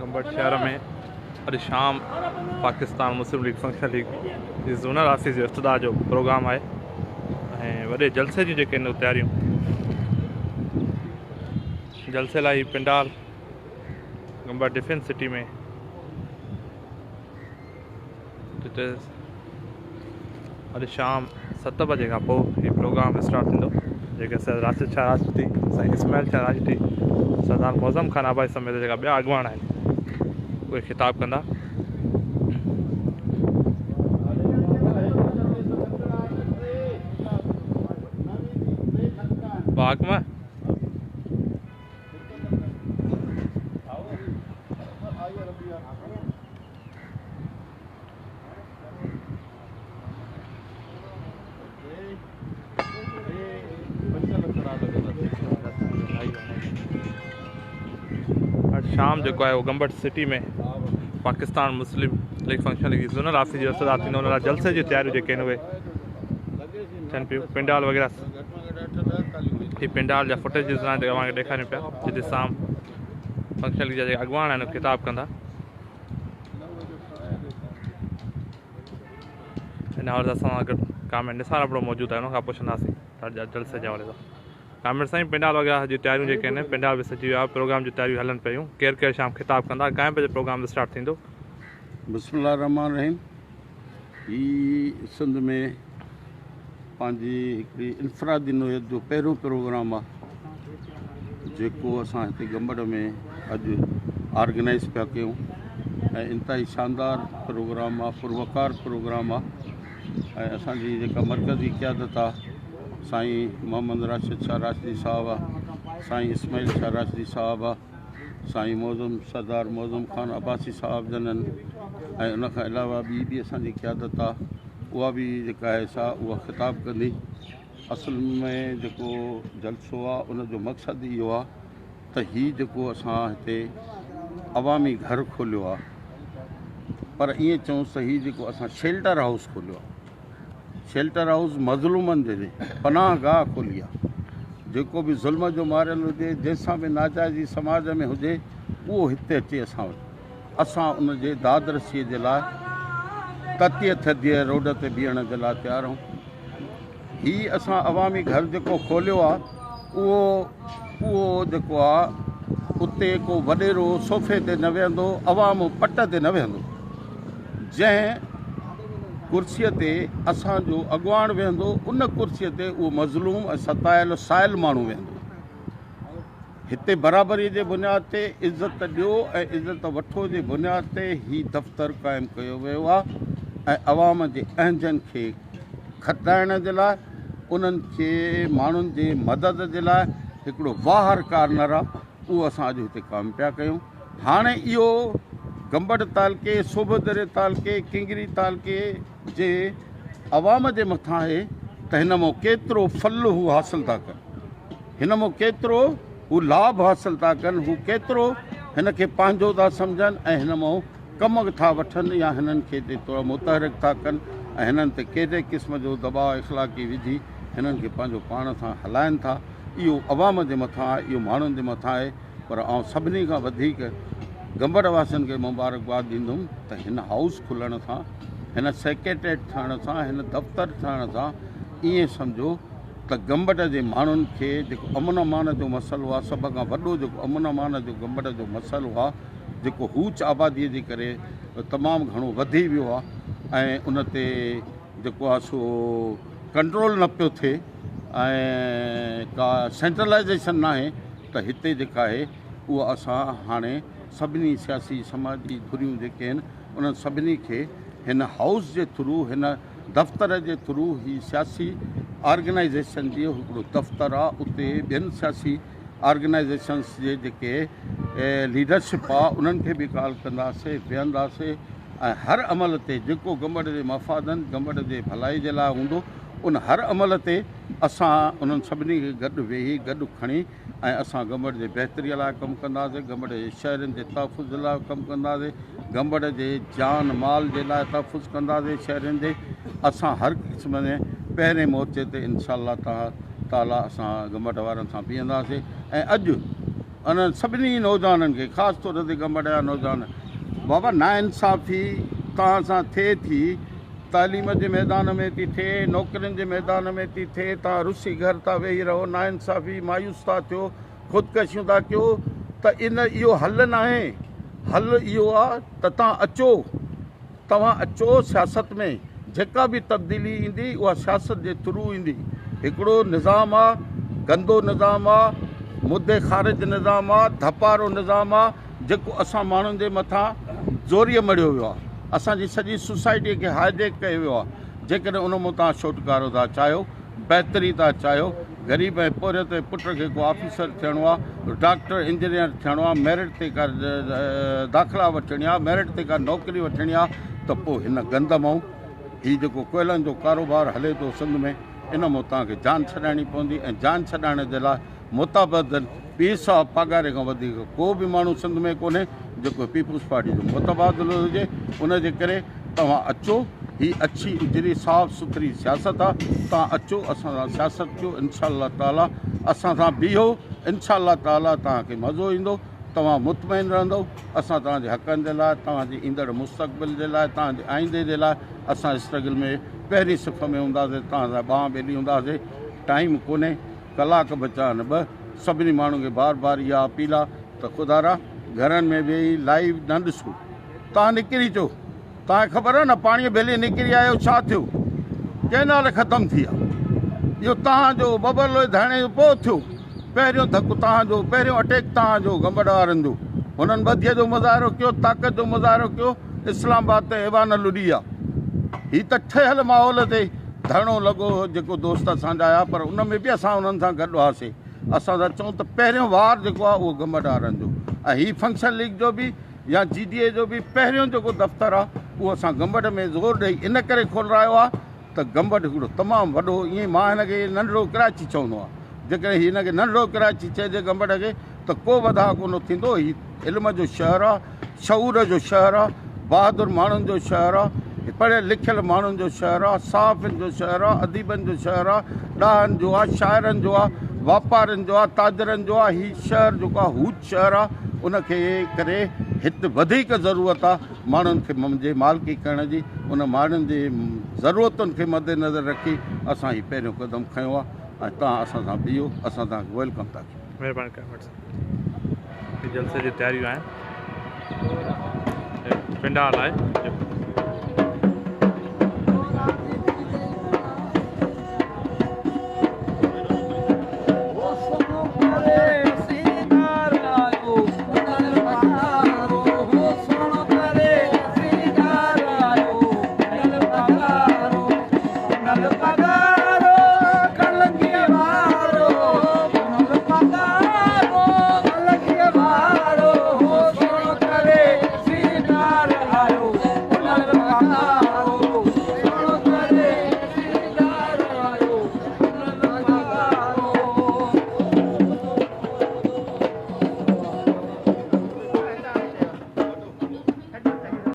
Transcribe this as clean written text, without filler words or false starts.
गंबड़ शहर में अॼु शाम पाकिस्तान मुस्लिम लीग फंक्शन लीग जी ज़ोनल ऑफिस जो इफ़्तिताह जो प्रोग्राम आहे ऐं वॾे जलसे जी जेके आहिनि तयारियूं जलसे लाइ पिंडाल गंबड़ डिफेंस सिटी में जिते अॼु शाम 7 बजे खां पोइ हीउ प्रोग्राम स्टार्ट थींदो जेके सरदार राशिद शाह राजपूती साईं इस्माइल शाह राजपूती सरदार मौज़म ख़ान आबादी समेत जेका ॿिया अॻुवान आहिनि उहे ख़िताब कंदा। बाग में शाम जो है वो गंबड़ सिटी में Pakistan Muslim League function league zonal office जो इफ़्तिताह थींदो। उन जलसे जी तैयारियूं जेके आहिनि उहे थियनि पियूं। पिंडाल वग़ैरह ही पिंडाल जा फुटेज तव्हांखे ॾेखारियूं पिया जिते शाम फंक्शन लीग जा जेके अॻुवान आहिनि ख़िताब कंदा। हिन हवाले सां असां गॾु कामेंट निसार हिकिड़ो मौजूदु आहे, हुनखां पुछंदासीं जलसे जे हवाले सां। कामेंट साईं पिंडाल वग़ैरह जी तयारियूं जेके आहिनि पिंडाल बि सजी वियो आहे, प्रोग्राम जी तयारियूं हलनि पियूं। केरु केरु शाम ख़िताब कंदा, कंहिं बजे प्रोग्राम स्टार्ट थींदो? बिस्मिल्लाह रहमान रहीम। ही सिंध में पंहिंजी हिकिड़ी इन्फरादी नोयत जो पहिरियों प्रोग्राम आहे जेको असां हिते गंबड़ में अॼु ऑर्गेनाइज़ पिया कयूं ऐं इंतिहाई शानदार प्रोग्राम आहे, पुरवकार प्रोग्राम आहे। ऐं असांजी जेका मरकज़ी क़यादत आहे साईं मोहम्मद राशिद शाह राजपूती साहिबु आहे, साईं इस्माइल शाह राजपूती साहिबु आहे, साईं मौज़म सरदार मौज़म ख़ान अब्बासी साहिब जननि ऐं उनखां अलावा ॿी असांजी क़यादत आहे उहा बि जेका आहे सा उहा ख़िताब कंदी। असल में जेको जलसो आहे उनजो मक़सदु इहो आहे त हीउ जेको असां हिते अवामी घर खोलियो आहे, पर ईअं चऊं त हीउ जेको असां शेल्टर हाउस खोलियो आहे, शेल्टर हाउस मज़लूमनि जे लिए पनाह गाह खोली आहे। जेको बि ज़ुल्म जो मारियल हुजे, जंहिंसां बि नाजाइज़ी समाज में हुजे, उहो हिते अचे असां वटि। असां उनजे दादरसीअ जे लाइ ततीअ थधीअ रोड ते बीहण जे लाइ तयारु आहियूं। हीअ असां अवामी घर जेको खोलियो आहे उहो जेको आहे उते को वॾेरो सोफ़े ते न वेहंदो, अवाम पट ते न वेहंदो। जंहिं कुर्सीअ ते असांजो अॻुवान वेहंदो उन कुर्सीअ ते उहो मज़लूम ऐं सतायल सायल माण्हू वेहंदो। हिते बराबरीअ जे बुनियाद ते इज़त ॾियो ऐं इज़त वठो जे बुनियाद ते ही दफ़्तरु क़ाइमु कयो वियो आहे ऐं अवाम जे अहंजनि खे खटाइण जे लाइ, उन्हनि खे माण्हुनि जे मदद जे लाइ हिकिड़ो वाहर कार्नर आहे, उहो असां अॼु हिते कमु पिया कयूं। हाणे इहो गंबड़ तालके, सोभदरे तालके, किंगरी तालके जे अवाम जे मथां आहे त हिन मां केतिरो फल हू हासिल था कनि, हिन मां केतिरो हू लाभ हासिल था कनि, हू केतिरो हिन खे पंहिंजो था सम्झनि ऐं हिन मां कम था वठनि या हिननि खे थोरा मुतहरिक था कनि ऐं हिननि ते कहिड़े क़िस्म जो दबाव इख़लाक़ी विझी हिननि खे पंहिंजो पाण सां हलाइनि था। इहो अवाम जे मथां आहे, इहो माण्हुनि जे मथां आहे। पर आउं सभिनी खां वधीक गंबड़ वासियुनि खे मुबारकबाद ॾींदुमि त हिन हाउस खुलण सां, हिन सेक्रेटरेट ठहण सां, हिन दफ़्तरु ठहण सां ईअं सम्झो त गंबड़ जे माण्हुनि खे जेको अमन अमान जो मसइलो आहे, सभ खां वॾो जेको अमन अमान जो गंबड़ जो मसइलो आहे, जेको हूच आबादीअ जे करे तमामु घणो वधी वियो आहे ऐं उन ते जेको आहे सो कंट्रोल न पियो थिए ऐं का सेंट्रलाइज़ेशन न आहे, त हिते जेका आहे उहा असां हाणे सभिनी सियासी समाजी धुरियूं जेके आहिनि उन्हनि सभिनी खे हिन हाउस जे थ्रू, हिन दफ़्तर जे थ्रू ही सियासी ऑर्गेनाइज़ेशन जो हिकिड़ो दफ़्तरु आहे, उते ॿियनि सियासी ऑर्गेनाइज़ेशन्स जे जेके लीडरशिप आहे उन्हनि खे बि कॉल कंदासीं, वेहंदासीं ऐं हर अमल ते जेको गंबड़ जे मफ़ादनि, गंबड़ जे भलाई जे लाइ हूंदो, उन हर अमल ते असां उन्हनि सभिनी खे गॾु वेही, गॾु खणी ऐं असां गंबड़ जे बहितरीअ लाइ कमु कंदासीं, गंबड़ जे शहरनि जे तहफ़ुज़ लाइ कमु कंदासीं, गंबड़ जे जान माल जे लाइ तहफ़ुज़ कंदासीं शहरनि जे। असां हर क़िस्म जे पहिरें मोर्चे ते इंशाअल्लाह ताला असां गंबड़ वारनि सां बीहंदासीं ऐं अॼु उन्हनि सभिनी नौजवाननि खे ख़ासि तौर ते गंबड़ जा नौजवान बाबा नाइंसाफ़ी तव्हां सां थिए थी तालीम जे मैदान में थी थिए नौकरियुनि जे मैदान में थी थिए तव्हां रुसी घर था वेही रहो नाइंसाफ़ी मायूस था थियो ख़ुदकशियूं था कयो त इहो हल न आहे हल इहो आहे त तव्हां अचो सियासत में जेका बि तब्दीली ईंदी उहा सियासत जे थ्रू ईंदी हिकिड़ो निज़ाम आहे गंदो निज़ाम आहे मुद्दे ख़ारिज निज़ाम आहे धपारो निज़ाम आहे जेको असां माण्हुनि जे मथां ज़ोरीअ मढ़ियो वियो आहे असांजी सॼी सोसाइटीअ खे हाईजेक कयो वियो आहे जेकॾहिं उन मां तव्हां छुटकारो था चाहियो बहितरी था चाहियो ग़रीब ऐं पोरे ते पुट खे को ऑफिसर थियणो आहे डॉक्टर इंजीनियर थियणो आहे मेरिट ते का दाख़िला वठणी आहे मेरिट ते का नौकिरी वठणी आहे त पोइ हिन गंद मां हीउ जेको कोयलनि जो कारोबार हले थो सिंध में इन मां तव्हांखे जान छॾाइणी पवंदी ऐं जान छॾाइण जे लाइ मुताबदन पैसा पघार खां वधीक को बि माण्हू सिंध में कोन्हे जेको पीपुल्स पार्टी जो मुतबादिलो हुजे उनजे करे तव्हां अचो ही अच्छी उजरी साफ़ सुथरी सियासत आहे तव्हां अचो असां सां सियासत कयो इनशा ताला असां सां बीहो इनशा ताला तव्हांखे मज़ो ईंदो तव्हां मुतमइन रहंदो असां तव्हांजे हक़नि जे लाइ तव्हांजे ईंदड़ मुस्तक़बिल जे लाइ तव्हांजे आईंदे जे लाइ असां स्ट्रगल में पहिरीं सिफ़ में हूंदासीं तव्हां सां ॿांह ॿेली हूंदासीं टाइम कोन्हे कलाक बचा न ॿ सभिनी माण्हुनि खे बार बार इहा अपील आहे त ख़ुदारा घरनि में वेही लाइव न ॾिसो तव्हां निकिरी अचो तव्हांखे ख़बर आहे न पाणीअ भेली निकिरी आयो छा थियो केनाल ख़तमु थी आहे इहो तव्हांजो बबल धाणे जो पोइ थियो पहिरियों धकु तव्हांजो पहिरियों अटैक तव्हांजो गंबड़ वारनि जो हुननि ॿधीअ जो मुज़ाहिरो कयो ताक़त जो मुज़ाहिरो कयो इस्लामाबाद ते ऐवान लुॾी आहे हीअ त ठहियल माहौल ते धरणो लॻो जेको दोस्त असांजा आया पर उन में बि असां उन्हनि सां गॾु हुआसीं असां था चऊं त पहिरियों वार जेको आहे उहो गंबड़ वारनि जो ऐं हीअ फंक्शन लीग जो बि या GDA जो बि पहिरियों जेको दफ़्तरु आहे उहो असां गंबड़ में ज़ोर ॾेई इन करे खोलायो आहे त गंबड़ हिकिड़ो तमामु वॾो ईअं मां हिनखे नंढिड़ो कराची चवंदो आहे जेकॾहिं हिनखे नंढिड़ो कराची चइजे गंबड़ खे त को वधा कोन थींदो हीउ इल्म जो शहरु आहे शऊर जो शहरु आहे बहादुर माण्हुनि जो शहरु आहे पढ़ियल लिखियल माण्हुनि जो शहरु आहे साफ़िन जो शहरु आहे अदीबनि जो शहरु आहे ॾाहनि जो आहे शाइरनि जो आहे वापारियुनि जो आहे ताजरनि जो आहे हीउ शहरु जेको आहे हूत शहरु आहे उनखे करे हिते वधीक ज़रूरत आहे माण्हुनि खे जे मालिकी करण जी उन माण्हुनि जी ज़रूरतुनि खे मद्देनज़र रखी असां हीउ पहिरियों क़दम खयों आहे ऐं तव्हां असां सां बीहो असां तव्हांखे वेलकम था कयूं महिरबानी कयो जलसे जी तयारियूं आहिनि पिंडाल आहे